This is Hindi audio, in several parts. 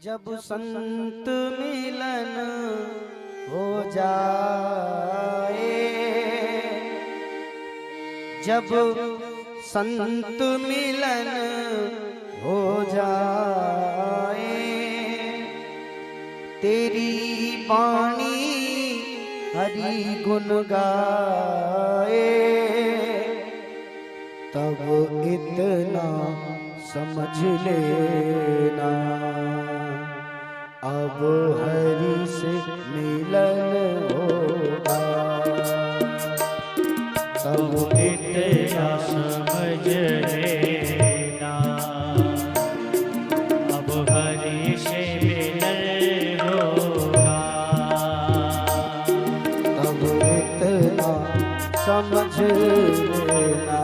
जब संत मिलन हो जाए, जब संत मिलन हो जाए, तेरी वाणी हरि गुण गाए, तब इतना समझ लेना अब हरि से मिलन होगा। तब इतना समझ लेना अब हरि से मिलन होगा। तब इतना समझ लेना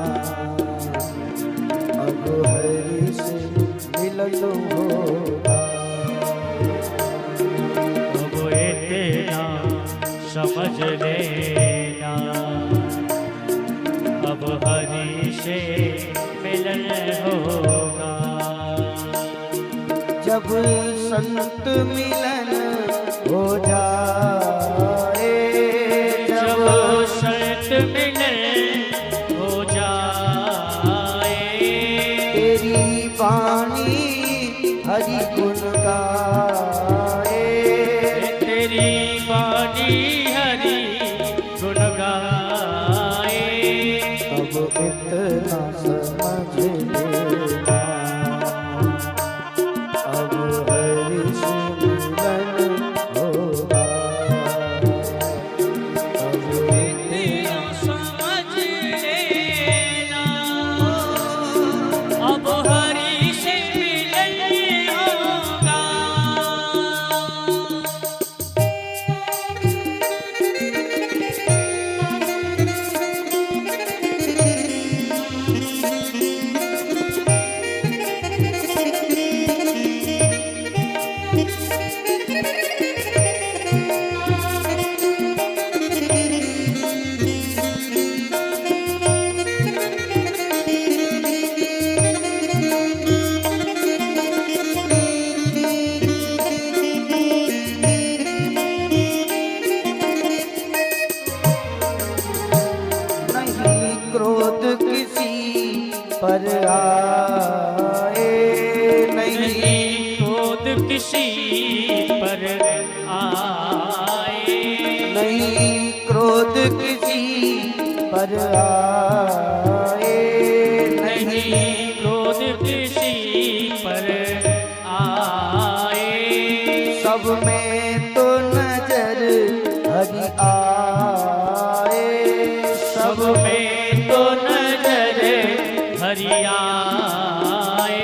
अब हरि से मिलन होगा। अब इतना समझ लेना अब हरि से मिलन होगा। जब संत मिलन हो जाए, जब संत मिलन हो जाए, तेरी वाणी हरि गुण गाए, तेरी वाणी हरि गुण गाए, तब इतना समझ लेना अब हरि से मिलन होगा। तब इतना समझ लेना अब हरि से मिलन होगा। नहीं क्रोध किसी पर आए, नहीं क्रोध किसी पर आए, नहीं क्रोध किसी पर आए, नहीं क्रोध किसी पर आए, सब में तो नजर हरि आए, सब में तो नजर हरि आए,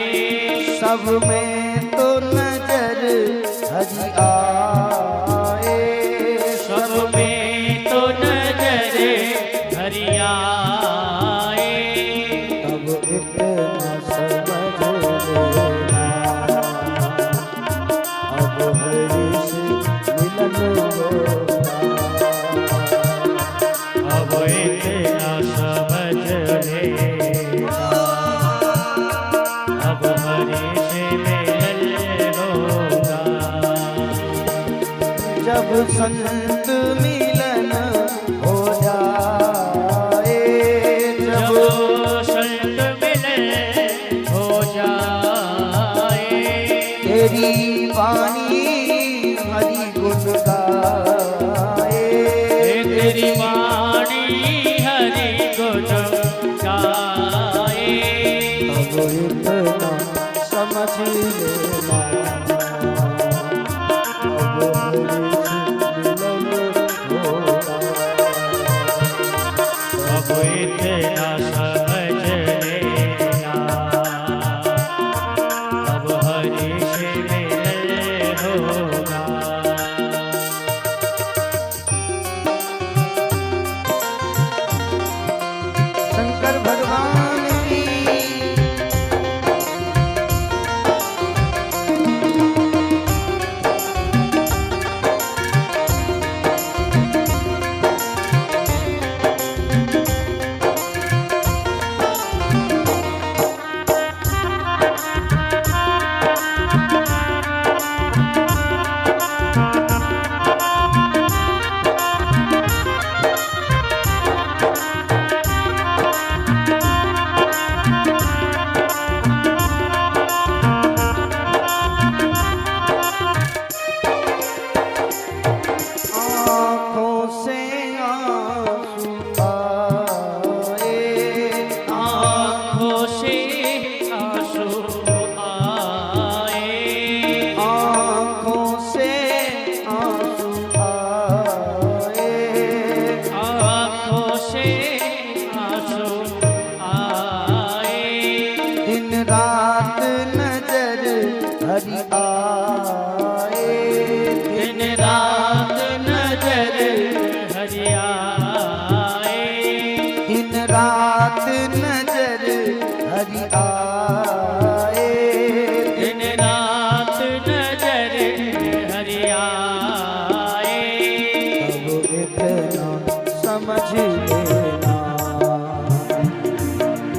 सब में तो नजर हरि आए, सब में तो नजर हरि आए, तब इतना समझ लेना अब हरि से मिलन होगा। अब इतना समझ लेना अब हरि से मिलन होगा। जब संत मिलन हो जाए, जब जब संत मिलन हो जाए, तेरी वाणी हरि गुण गाए, तेरी वाणी हरि गुण गाए, तब इतना समझ लेना अब हरि से मिलन होगा। अब इतना समझ लेना अब हरि से मिलन होगा। शंकर भगवान की हरि आए। दिन रात नजर हरि आए। दिन रात नजर हरि आए। दिन रात नजर हरि आए। अब इतना समझ लेना,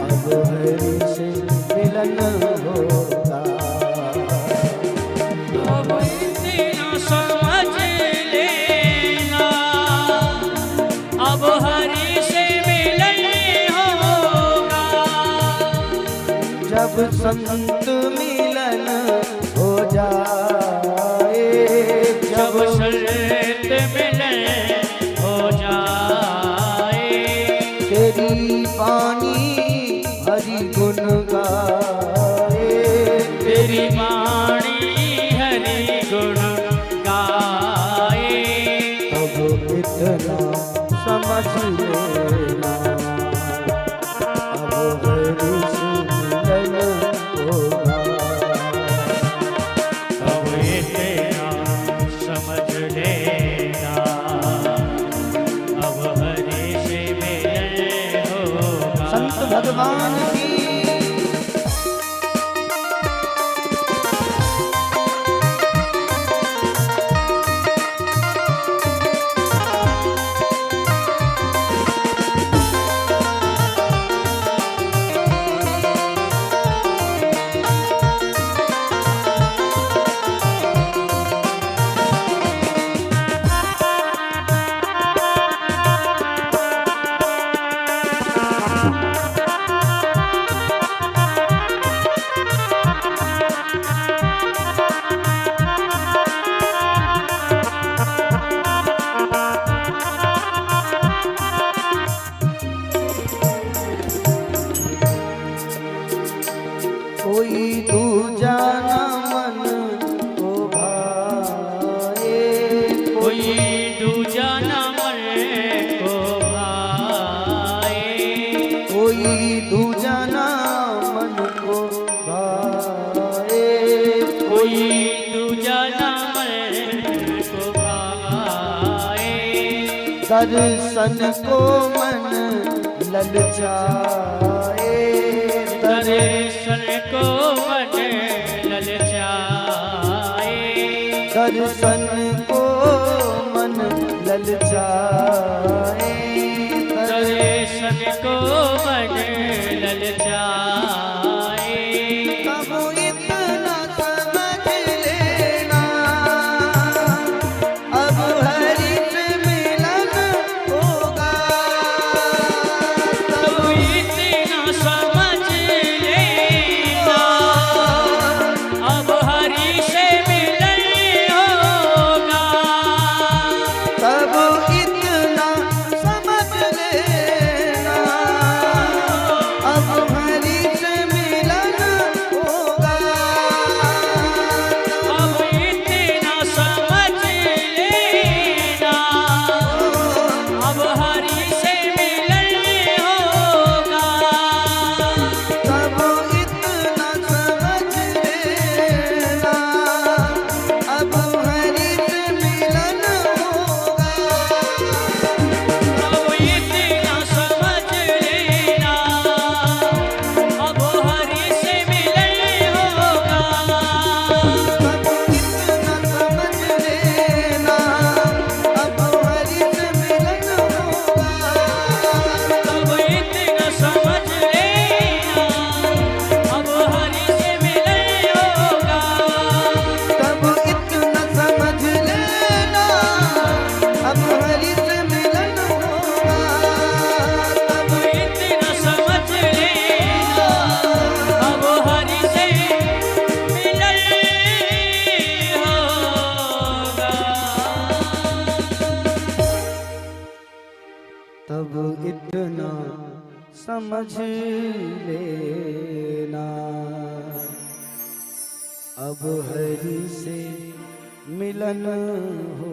अब हरि से मिलन होगा। अब इतना समझ लेना, अब हरि से मिलन होगा। जब संत मिलन हो जाए, जब संत मिलन हो जाए। तेरी वाणी हरि गुण गाए। तेरी वाणी हरि गुण गाए। तब इतना समझ लेना, अब हरि से मिलन होगा। अब इतना समझ लेना, अब हरि से मिलन होगा। संत भगवान की कोई दूजा न मन को भाए। कोई दूजा न मन को भाए। कोई दूजा न मन को भाए। कोई दूजा न मन को भाए। दर्शन को मन ललचाए। दर्शन को मन ललचाए। दर्शन को मन ललचाए। दर्शन को मन ललचाए। तब इतना समझ लेना, अब हरि से मिलन होगा। तब इतना समझ लेना, अब हरि से मिलन होगा। तब इतना समझ लेना, अब हरि से मिलन होगा। अब इतना समझ लेना, अब हरि से मिलन होगा। तब इतना समझ लेना, अब हरि से मिलन होगा। अब इतना समझ लेना, अब हरि से मिलन होगा। तब इतना समझ लेना, अब हरि से मिलन होगा। तब इतना समझ लेना, अब हरि से मिलन होगा। तब इतना समझ लेना, अब हरि से मिलन होगा। अब इतना समझ लेना, अब हरि से मिलन होगा। तब इतना समझ लेना, अब हरि से मिलन हो